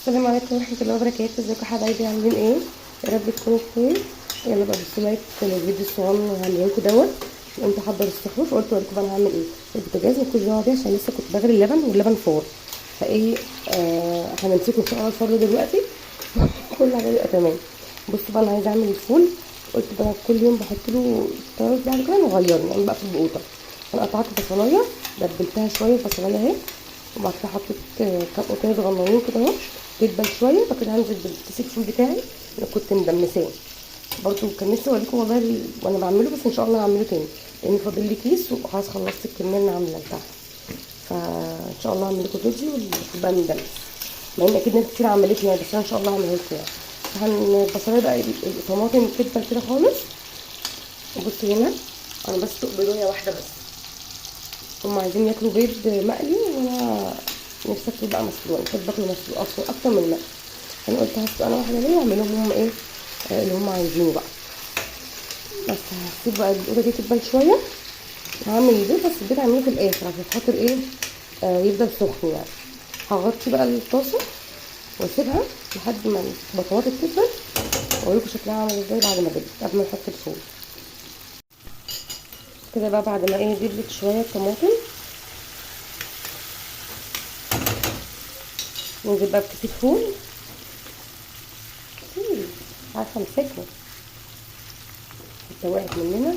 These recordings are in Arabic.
السلام عليكم ورحمة الله وبركاته. ازيكم يا حبايبي؟ عاملين ايه؟ يا رب تكونوا بخير. يلا بقى بصوا لايك الفيديو الصغير اللي هعمله لكم قمت احضر السحور فقلت اوريكم بقى انا هعمل ايه. البوتاجاز ما كنتش بيه عشان لسه كنت بغلي اللبن واللبن فور. فايه هنمسكه ان شاء الله الفرن دلوقتي. كل حاجه يبقى تمام. بصوا بقى انا عايزه اعمل الفول. قلت بقى كل يوم بحط له توابل بعد كده نغير يعني بقى في البقوطه. انا قطعت فصلايه دبلتها شويه الفصلايه اهي، وبعد كده حطيت كام قطعه صغننين كده اهو تدبل شويه. بعد كده هنزل بالكيس الفول بتاعي اللي كنت مدمساه. برضو كان نفسي اوريكم والله وانا بعمله، بس ان شاء الله هعمله تاني لان فاضل لي كيس وخلاص خلصت الكميه اللي عاملاها بتاعها. فان شاء الله هعمل لكم فيديو بقى مدمس، مع ان اكيد ناس كتير عملته يعني، بس انا ان شاء الله هعمله لكم يعني. البصلايه بقى الطماطم تدبل كده خالص. وبصوا هنا انا بسلق بيضايه واحده بس. هم عايزين ياكلوا بيض مقلي وانا نفسي اكل بقى مسلوق. انا بحب اكله مسلوق اصلا اكتر من المقلي. انا قلت هسلق انا واحده ليه واعمل لهم هم ايه اللي هم عايزينه بقى. بس هسيب بقى الاوضه دي تدبل شويه. هعمل البيض، بس البيض هعمله في الاخر عشان خاطر ايه يفضل سخن يعني. هغطي بقى الطاسه واسيبها لحد ما البطاطا تدبل، واوريكم شكلها عامل ازاي بعد ما دبلت قبل ما نحط الفول. كده بقى بعد ما دبلت شويه الطماطم، ننزل بقى بكيس الفول. عارفه امسكه حتى وقعت مننا.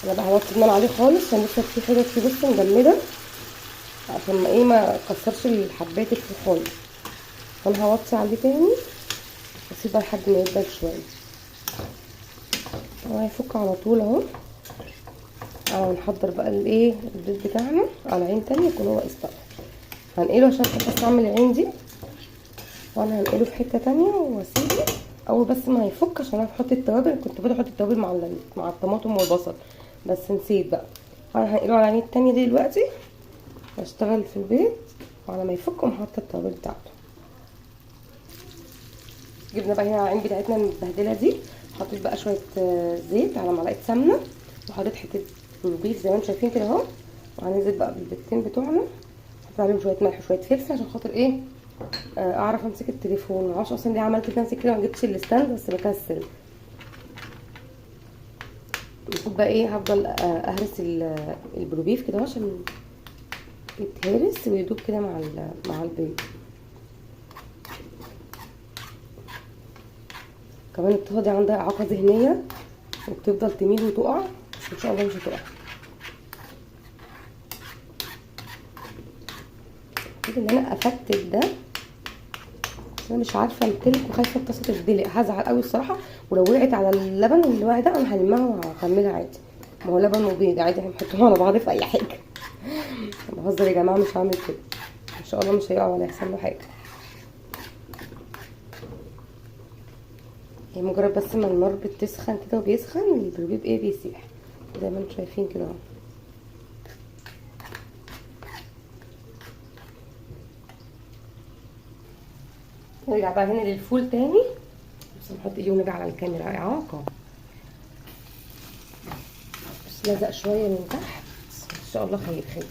انا بقى هوطي النار عليه خالص عشان لسه في حاجه فيه بص مجمده، عشان ما اكسرش الحبات الفول خالص. فانا هوطي عليه تاني واسيبها لحد ما يدبل شويه. هو هيفك على طول اهو. هنحضر بقى البيض بتاعنا على عين تانية يكون هو استوى. هنقله عشان بس اعمل العين دي، وانا هنقله في حته تانية واسيبه اول بس ما هيفك، عشان انا بحط التوابل. كنت احط التوابل مع الطماطم والبصل بس نسيت بقى. انا هنقله على العين التانية دي دلوقتي واشتغل في البيض، وعلى ما يفك اقوم حاطه التوابل بتاعته. جبنا بقى هنا العين بتاعتنا المتبهدله دي. حطيت بقى شويه زيت على معلقه سمنه، وحطيت حته بروبيف زي ما انتم شايفين كده اهو. وهننزل بقى بالبيضتين بتوعنا، حطيت عليهم شويه ملح وشويه فلفل عشان خاطر اعرف امسك التليفون. معرفش اصلا دي عملت كده امسك كده ما جبتش الستاند بس بكسل. المفروض بقى هفضل اهرس البروبيف كده عشان يتهرس ويدوب كده مع البيض. كمان الطاسه دي عندها اعاقه ذهنيه وبتفضل تميل وتقع، بس ان شاء الله مش هتقع. اللي انا افتت ده انا مش عارفه امتلك وخايفه الطاسه تتدلق. هزعل قوي الصراحه، ولو وقعت على اللبن اللي واقع ده انا هلمها وهكملها عادي. ما هو لبن وبيض عادي هنحطهم على بعض في اي حاجه. بهزر يا جماعه، مش هعمل كده. ان شاء الله مش هيقع ولا يحصل له حاجه. يعني مجرد بس ما النار بتسخن كده وبيسخن البروبيب بيسيح زي ما انتم شايفين كده اهو. نرجع بقى هنا للفول تاني، بس نحط ايدي ونرجع على الكاميرا. اعاقه بس لزق شويه من تحت، ان شاء الله خير خير.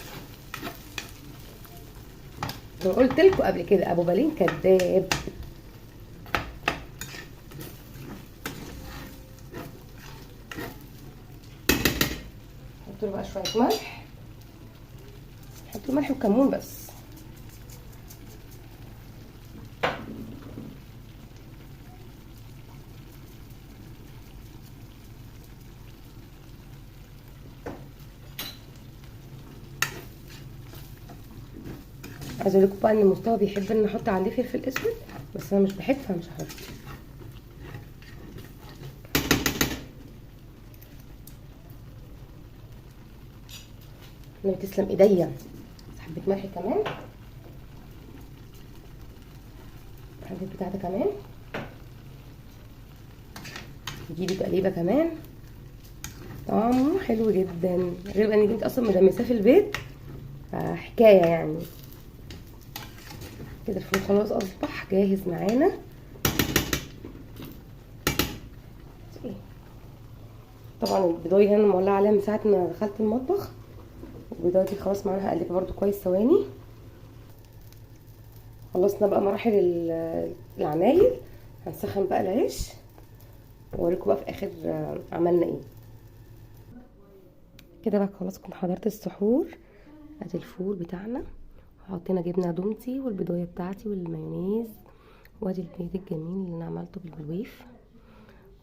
انا قلت لكم قبل كده ابو بالين كذاب. نحط له بقى شويه ملح، نحط له ملح وكمون بس. عايزه اقول لكم بقى ان مصطفى بيحب ان احط عليه فلفل اسود، بس انا مش بحب فمش هحط. الله تسلم ايديا. حبه ملح كمان، حبه بتاع ده كمان، نجيب تقليبه كمان. طعمه حلو جدا، غير ان انت اصلا مدمساه في البيت فحكايه يعني. كده الفول خلاص اصبح جاهز معانا. طبعا البيضايه هنا مولعه عليها من ساعه ما دخلت المطبخ، البيضايه دي خلاص معانا هقلبها برده كويس ثواني. خلصنا بقى مراحل العمايل، هنسخن بقى العيش واوريكم بقى في اخر عملنا ايه. كده بقى خلاص كنت حضرت السحور. ادي الفول بتاعنا، وحطينا جبنه دومتي والبيضايه بتاعتي والمايونيز، وادي البيض الجميل اللي انا عملته بالبلويف،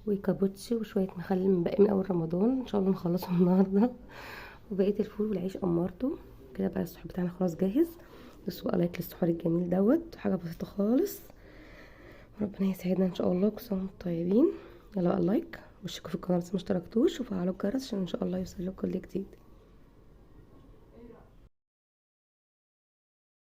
وكابوتشي وشويه مخلل من باقي من اول رمضان ان شاء الله نخلصهم النهارده، وبقيه الفول والعيش قمرته. كده بقى السحور بتاعنا خلاص جاهز. بصوا لايك للسحور الجميل دوت، حاجه بسيطه خالص، ربنا يسعدنا ان شاء الله. كل سنه وانتم طيبين. يلا بقى لايك واشتركوا في القناه بس ما اشتركتوش، وفعلوا الجرس عشان ان شاء الله يوصل لكم كل جديد.